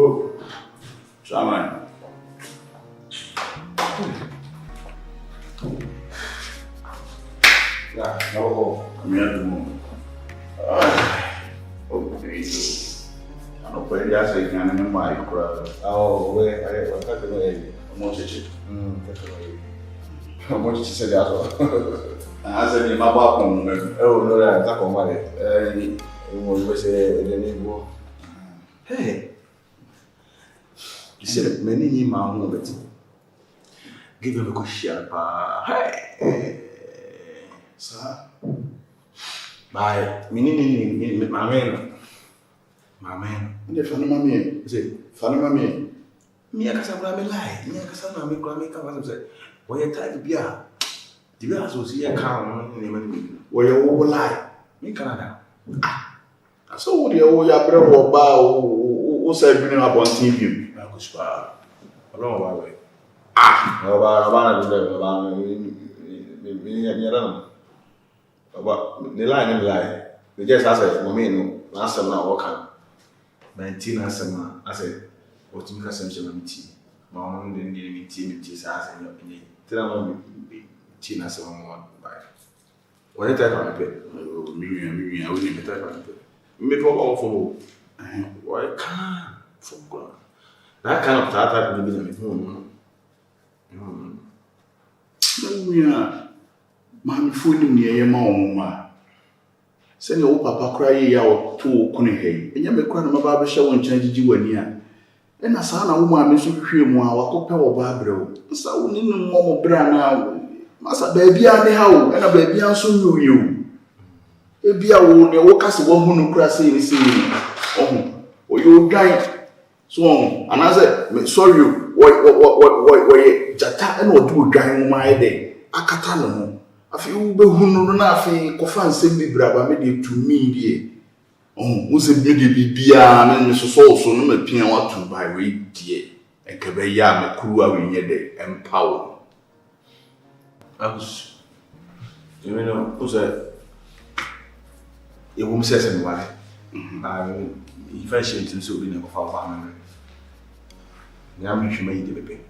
Oh, Shaman. Yeah, no, I'm here to move. Oh, there you go. I don't pay the ass again in my crowd. Oh, wait, I got the way. I'm not church. How much you said that? I said, my back on oh, no, that's not on my was the name. Hey, you said many in my moment. Give him a good share. Hey, sir. My meaning, my man. The funny mammy, is it funny mammy? Me, I can't lie. Me, I can't make a say. Why you type of beer? The beer was here, calm, where you will lie. Me, Canada. So, the old Yabra or bow who said, bring up on TV. I could spar a long way. About the line and lie. We just asked for me, last summer, Akan. 19 I said, what you can send me tea. Mom didn't give me tea, sass and your opinion. Tell me, tea, as one by. What did I pay? Me, I wouldn't be tired. Me for all for why can't for God. That kind of that will be the Mammy food near your mamma. Send your papa cry out to Coney, and you may cry my barber show and change you when you. And I saw a woman, Miss Cream, while I could Barbaro. So, no Brana, Massa baby, I know, and a baby, I soon knew you. Baby, I will never cast a woman who cries in the sea. Oh, you died. So, and I said, sorry, what, Jata and what do dying my day. I can't. I feel who nothing, Kofan send me brava made to me, dear. Oh, was a beauty be and Mrs. Also, no piano to buy way, dear, and Cabaya, a crew in your day, and power. I was, you know, who's a woman says, and why? If I should to so be never found family. Now you made the baby.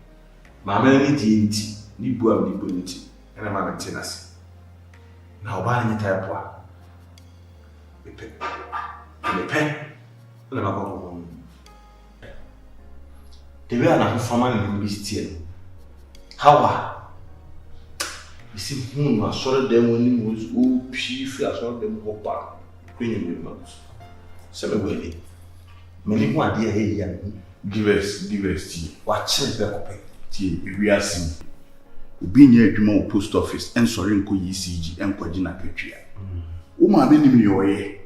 Mamma, need boy, need and a man tennis. Now, buying a type one. The pen, and I'm going the way I'm farming in this tea. How? You see, whom I saw them when he was all chief, I saw them go back, bringing me months. 7 wedding. Many one dear, hey, give us tea. Watch it, tea, we are seeing. Being near the post office and sorry, ECG and Quadina Petria. Woman, in your way.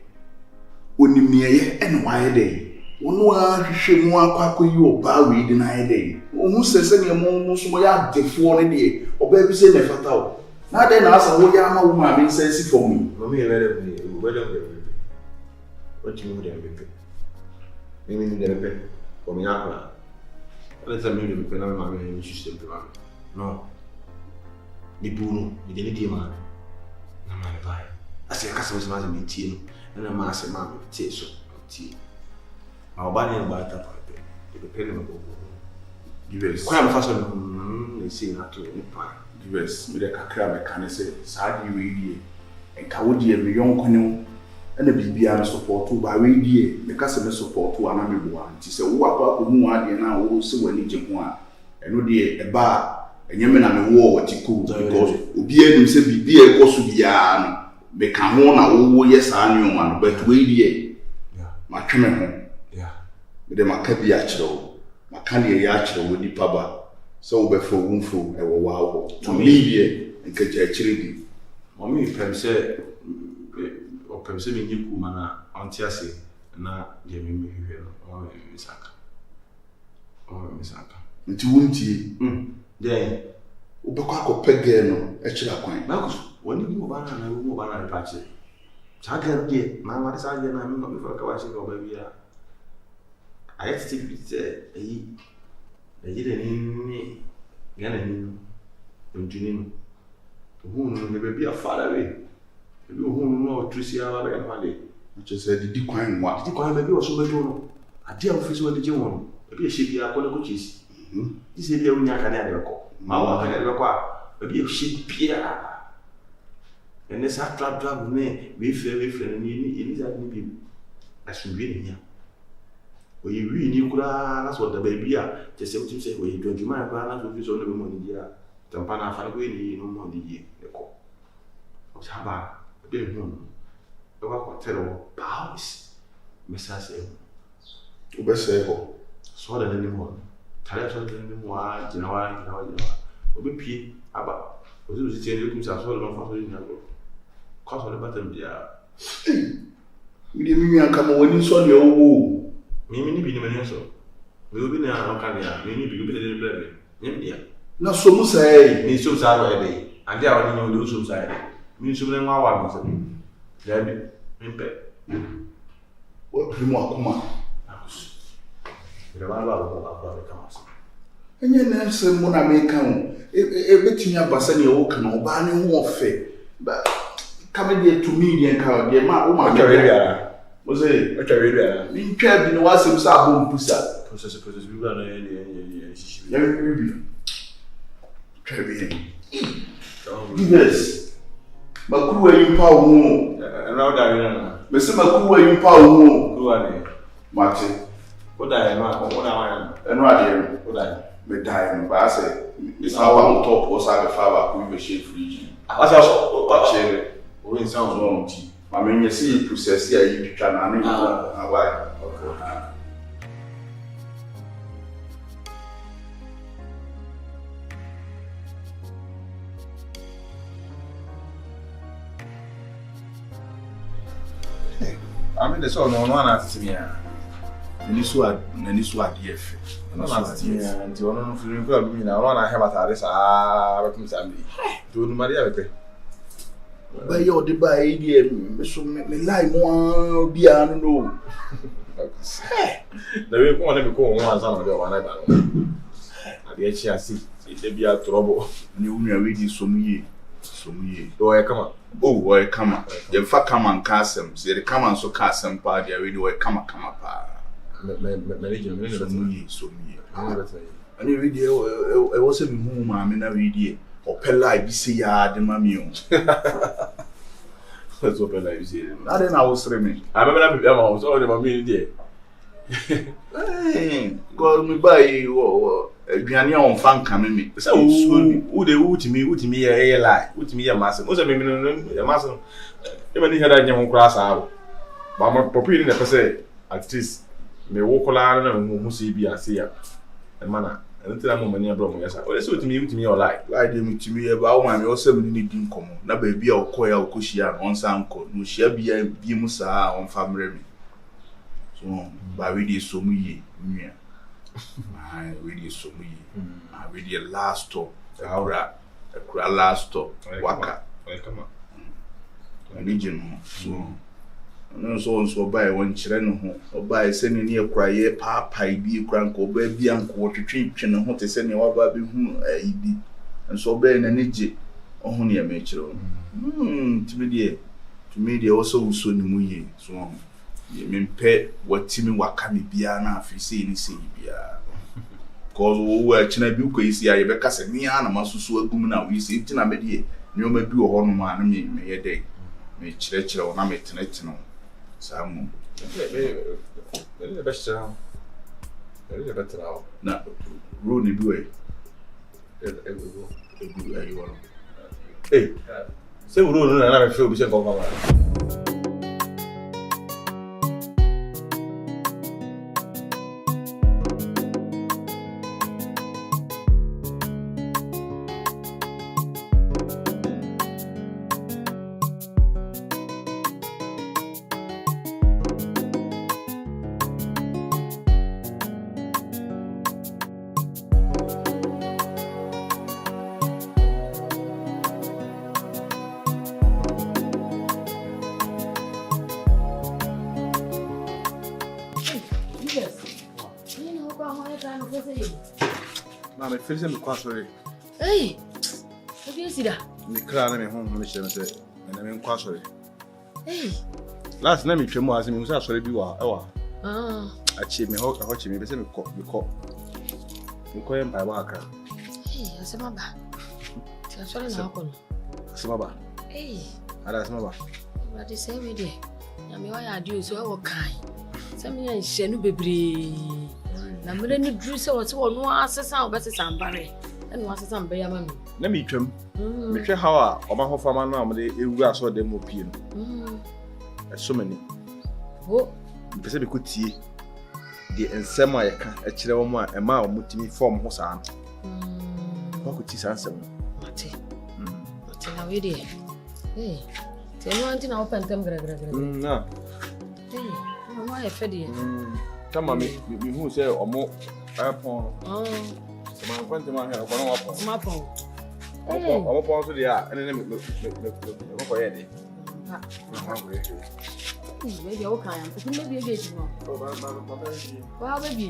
Only me and why day. One should more quack you about reading a day. Almost says any almost more the 4 day, or baby say never thought. Now then, ask a young woman being sensitive for me. What do you mean? You mean the baby? For me, let's admit the pen of my man, you still no. The Bruno, the Denny man. No man buy. I say, I can't was my tea, and a master mammy, tea, so tea. Our body and buy that the pen of give us quite fashion, they say not to any part. Give us with a crab, can say, Sadi radio, and Kawudi and the young canoe, and the BBM support to by radio, the customer support to an army one. She said, what about who are there now, who see when you one, and no dear, a bar. And you mean I'm a war what you cool because Ubia himself be a cosubian, become one oh yes, I knew one, but wait, my treatment, yeah, with them a cabby actual, my candy actual with the paba, so before woundful, a wow, to leave and catch a chili. Mommy, Pemse or Pemse, you mana, Antiasi, and not Jamie or Misaka. Or Misaka. It's wounty. Yeah, Ubako Pegano, Echila Quine. Marcus, when you move on and move on and patch it. Chaka, dear, my mother's idea, and I'm not before Kawashik or baby. I had to be said, they didn't in Ghanaian, and whom may be a far away. You whom know Tricia and Valley, which is a decline what decline maybe or so. I dear officer when the Jim, maybe she be a coaches. This is the only I can ever call. My can ever call, maybe she Pierre. And this hard trap me, we feel and you need as you read here. When you read you that's what the baby are. Just say, when you don't you mind, grandma will use only money here. Tampana Fanguini, no more the year. The call. What's happened? A bit more. The work terrible powers. Message. Ubeseko. So that anymore. Tell us something more, you know, Obi P. About. Was it saying you can solve on for you? Cause of the bottom, yeah. We didn't mean come when you saw your woo. Mimi be the so. We will be near Akan, many people be the No, so much say, me so sad a day, and they are only do some side. Means you know what I'm saying. What you want, come on. The one about the comes. And your name said, Mona may come. Everything you have Bassani Okan or Barney warfare. But come here to me and card, dear ma, oh my God. Was it? What are you doing? In Crab in the Wassim Sabum Pussa. Process we run a yes. Makuwa you power more. And now that Mr. Makuwa you power more. Who are they? Martin. What I am, what I am. And right here, What I be dying, but I say, it's how I will talk was I the father with a shape region. What's up? What share? Or in some wrong tea. I mean, you see, process here, you can why. I mean, the song no one asks me. And this one, DF. No one asks me. And you don't feel good. Me now, one I have at this. But me Sandy. Do Maria with By your debate, so me lie more beyond no. The way one of the call one son of the one I don't. At the edge, I see it be a trouble. You will read some ye. Do I come up? Oh, why come up? The fact come and cast them. See the come and so cast them party. I really will come up. So me. And you read it was a whom I mean, I read it. Or Pella, be see ya, the mammy. That's what Pella is here. I then I was streaming. I remember the house, all the mammy there. Go me buy you. Ghanaian on fan coming me. So who they woot me a lie, woot me a master. Most of me a master. Even if I don't cross out. But my property in the person at least may walk around and must be a seer. And manner. Until I'm money abroad. Yes, I always with me or lie. Lie them to me about my also need in common. Na baby or coil cushion on Sanko. No shall be a Musa on family. So, by really so me. I really so me. I really last stop. Aura, a last stop. Waka. Come on. Religion. So buy one children or buy sending near cry, papa, be crank or baby uncle to treat and hot to send your baby whom I be. And so bear an energy on your nature. To me, they also soon muye. So, you mean pet what Timmy Wakami Biana if you see any say Bia. Cause over Chinabuko is here, because a Miana must so gumina, we see Tina Media, no may do a horn man, may a day. May church or Namet no. Some very better now. Not Rooney Buey. Hey, say, Rooney, and I feel we should go on. I'm facing the quassery. Hey, what do you see that? The crown at home, which I say, and I'm in quassery. Hey, Last night, you was sorry, you are. achieve me ho me be say me call em by Akan. Hey, Asemaba. Ti asori na akọ no. Asemaba. Hey. Ada Asemaba. But the same way there. Na me wa ya adi so e wo kan. Se me yan hye no bebre. Na me no dru se wo se wo no asesa wo be sesa mbare. E no asesa mbe ya ma me. Na me twam. Me hwe how a oma ho fama no amde ewu aso dem mo pie no. So many. Oh. Pese be ko tie. The ensem a yeka e kire wo mo a e ma wo mutimi form ho saa no. Ko ti san sem. Mate. Mate na we dey. Hey. Tell me na open tem gra. Na. Hey, mama e fe dey. Tama me hu say omo apon. Se man kwante ma he ko no apon. Ma pon. Omo pon so dey a ene me ko ye dey. Ha. Na ko ye. Maybe I can. Maybe I get you. Well, baby.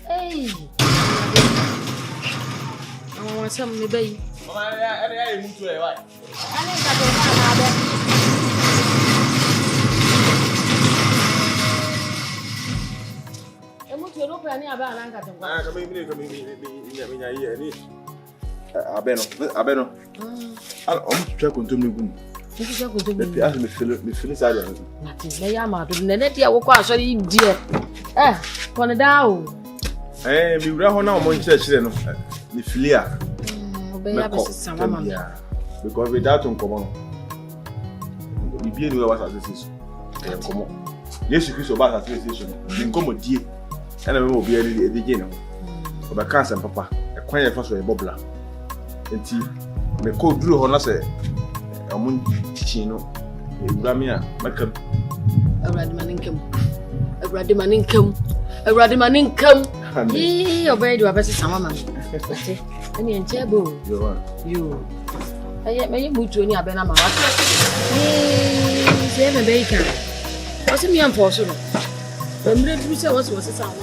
Hey. I want some baby. Mama, I move to a white. I didn't me feel sad. Me bra ho na mo church no. Me filia. Because without uncommon. We be anywhere was association. Uncommon. Yes, you so bad association. Uncommon die. And I will be a beginner. But I can't papa. A quiet first way bobla. And tea. Me call Drew Honor say. Amun Chino. Ramia, Macam. A radman income. A radman income. A radman income. He obeyed your best summer. And you table. You. I yet may move to any Abenama. Hey, a baker. What's a young person? When we say what was a sound.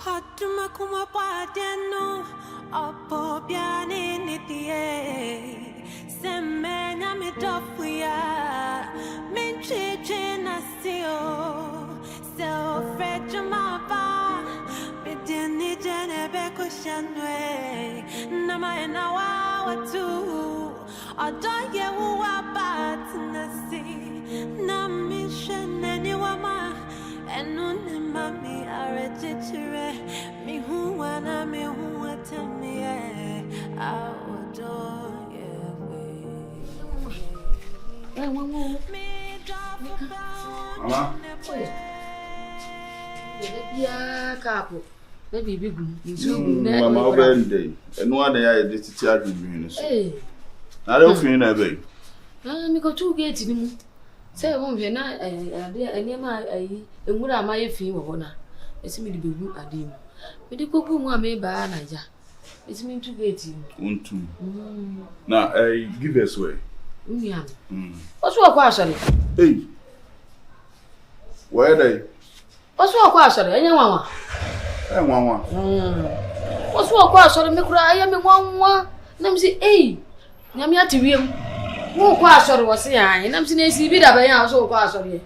Hatuma kuma padeno, opo biane ni Semenya mi tofuya, min chichina sio, so fresh mapa, mi dini jene beko shanwe, nama ena watu, odoye uwabat nasi, nami sheneni wama, enuni mami arejitire, mi huwa na mi huwa temie, awodo. Mama. Yeah, capo. Maybe big. Mama, day. And one day I did to tell you. Hey, I don't feel that way. Me go 2 gates in him. Say, won't be not a near my and what am I a fee of honor? It's me to be good at him. But the cook who may buy Naja. It's me 2 gates. 1, 2. Now, give us way. What's your question? Hey, where they? What's your question? Anyone? What's your question? Me cry, I am 1. Nam say, hey, Namia TV. Who question was here? And I'm saying, see, be that by house or question.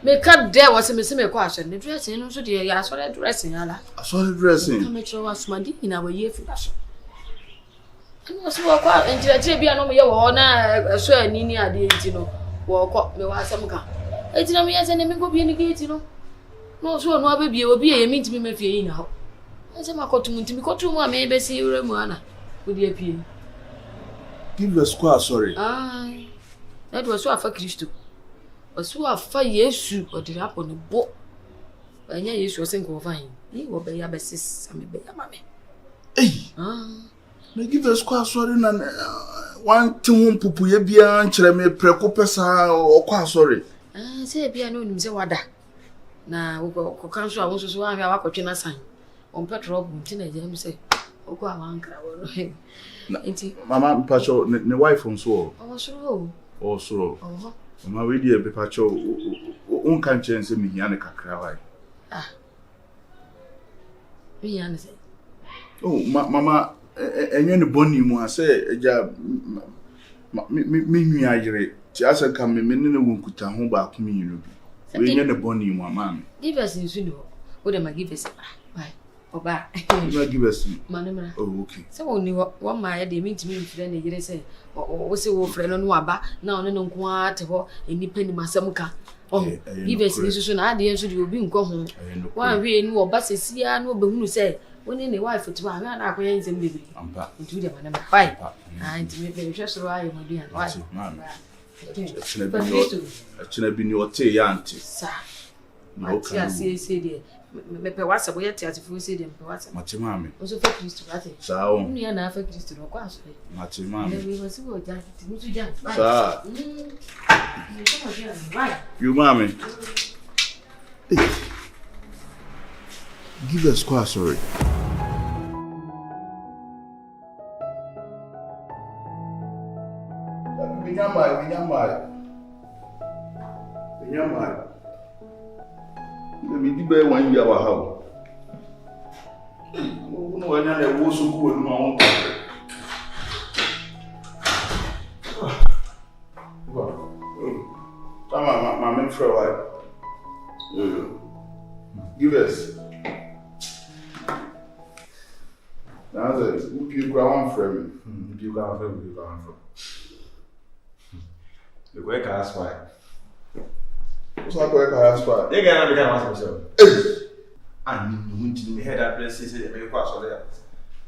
Me cut there was a missing question. The dressing, so dear, I saw that dressing. I saw the dressing. Come at your smuddy in our year fashion. I was walk out and be an honor, sir, Nini, I did, you know, walk up, me was some car. It's not me as an enemy go be in the gate, you know. No, so no baby will be a mean to be my fear now. I said, my cotton to me, cotton, maybe see you, Ramana, with the appeal. Give the square, sorry. Aye, that was so for Christo. But so a 5 years, or did up on the boat. And yeah, you should think of fine. He will be a basis, and be a mammy. Hey, me give the square, sorry, and 1 2 pupu ye bia nkyere me preko pesa okwa sorry. Say bia no nim se wada. Na wo kanso a wo so ahwe awakotwe na san. On petrol bunti na jam say okwa wankra wo. Enti mama mpacho ne wife nso o so. Mama we die pepacho unka nchense me hia ne kakra wai. Me hia ne say. Oh mama enye ne boni mu ase eja me nua yire ti asa ka me ne wonkuta ho ba ko me yiro bi we enye ne boni mu ama me give us nsu no wo de ma give us bye oba you give us manema oh okay se wo ni wo ma ya de me ntimi mfire ne yire se wo se wo frɛ no no aba na one no nko ate ho enipa ni masam ka oh give us nsu so na ade nsu de obi nko ho wa hwe ni wo ba sesia na obehunu se woni ne wife to ana na akoye nzem bebre ampa ntu de manema bye nti me be hwe soro ayo maduan wa Achina bi ni ote ya anti sa na oka ya se de me pe wasa boye te atifu se de me pe wasa mate mame oso fe Kristo ate sa o nu ya na fa Kristo no kwa so mate mame we wasi wo ja ti mutu ja sa you mame give us kwa sorry Binyamai. Let me be 1 year how. No one ever was so good in my own country. My men for a while. Give us. Now, who you ground from me? You ground from. The quick ass why. What's that quick ass why? They can't become myself. And you to me head that place is a quite so there.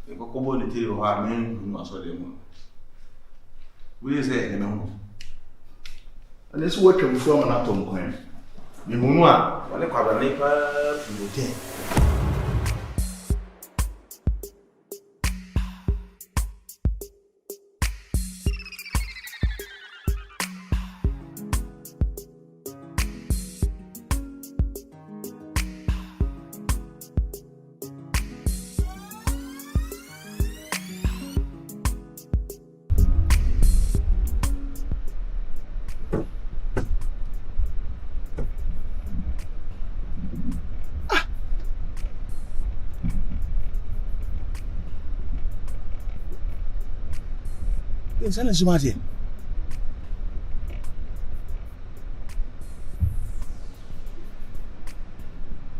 You go come on the table, I mean, you must have them. We say, and this work from an atom coin. You know, when the crab and paper from the day. Insane is smart.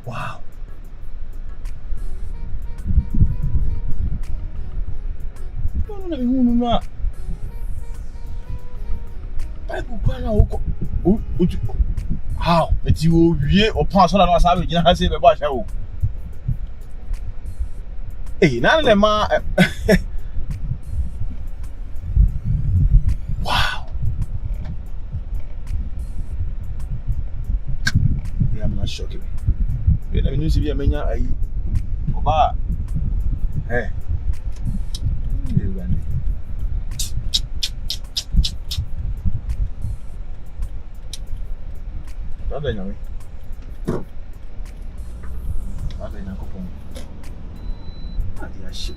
Wow. No, no. Bible kwana oko. How? Eti wo wie opan so na no asabe gina ha se be ba hwa wo. Eh, na le ma wow. Yeah, I'm not shocking me. When I see be amenya ayi. Oba. Eh. Ada nyawe. Ada nyakopon. Adi ashi.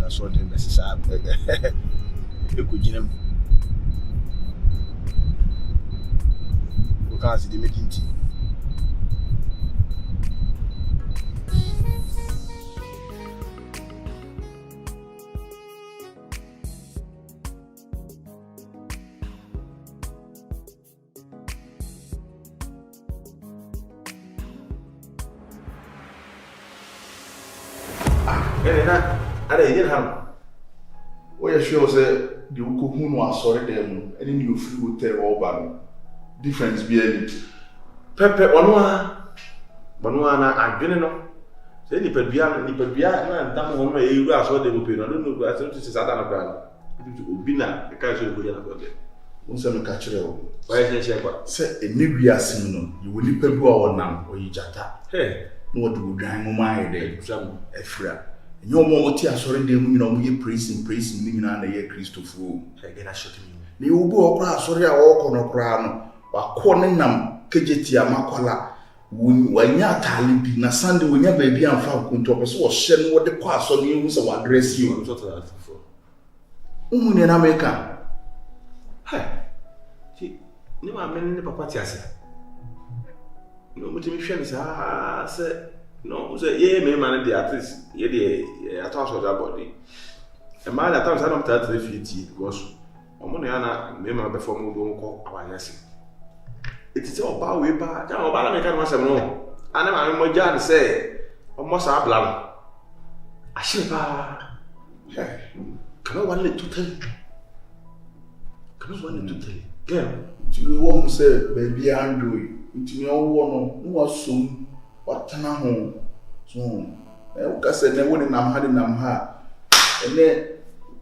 I saw the message up. Ekujinem. Because the making tea. Ada yin ham. What you sure say the uko no asori dem any new free hotel or ban difference be any. Pepe onwa na adwene no. Say ni pedua na ndam ho no e wu aso de go pe no no aso to sisa na bra. Obi na e ka so go na go de. Unse no ka kire o. Why dey check what? Say eniwi asim no, you will nipa bi a wonam oyijata. Hey, no do dwan mo mai de. Efra. Nyomo moti asori dem nyina mo ye praising ni nyina na ye Christopher. Hey, na shot me. Ni obi okra asori a wo kono kra no. Wakọ ne nam kejeti amakwala wanya atale bi na Sunday wonya ba bi amfa nkonto opeso wo hye no wo de kwa aso ne hu se wa address you umu ne na meka ha ti ni ma men ne papa ti ase no muti mi hwe ne sa se no se ye me man de at least ye de ataso da body e ma da ataso na mta tele fiti because omo ne ana me ma perform do nko awanyase. It is all about way back. Now, about me, can't no. I never my job say, almost a blam. I should have. Come on, 1 to 10. Come on, 1 to 10. Girl, you won't say, baby, Andrew. It's me all one. No, soon. What can I home? Soon. I said, never when I'm having them ha. And then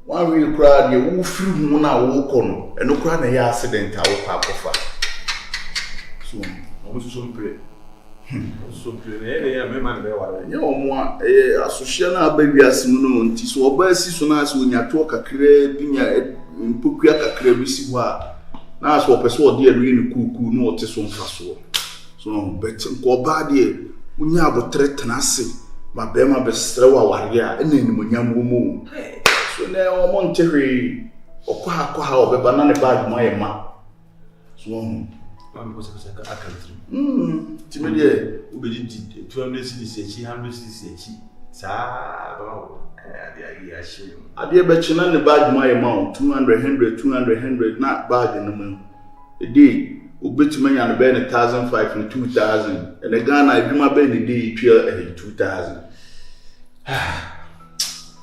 one real crowd, you will free moon. I walk on, and no crowd a accident. I will pop off. So, almost so play. So play. Yeah, me man be ware. Nye omo asosia na baby asimu no nti so oba asi so na so nya to kakra binya mpokua kakra bi si ho a na so opese ode adu ni kuku no ote so mfa so. So bet ko oba de unya abotre tenase ba be ma be stre wa ware a na ni monyam wo mu. So na omo ntehwe okwa ha obeba na ne bag mo yema. So Timide, Ubedi 200 cedis, 100 cedis. Sa, I dear Betchina the bag my amount 200, 100, not bag in the moon. A day, Ubeti me and ben 1,500 and 2,000, and again I do my ben a day 2,000.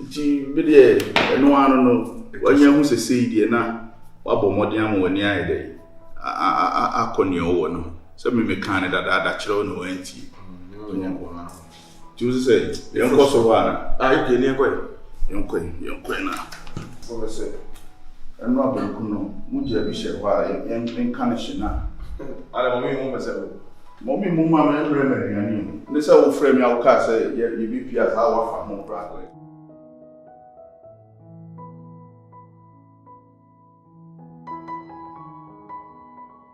Timide, and no one know what you who say, dear now, what about Modiam when you are day. Akoni owo no so me kan da chiro no anti onyanko tu say yanko so wana you ke ni yanko na o say eno abenku no mujia bi she wa yan kan she na ala mommy mu ma me emre me yani ne say wo frame ya wo ka say ye bi pia za wa fa mo bra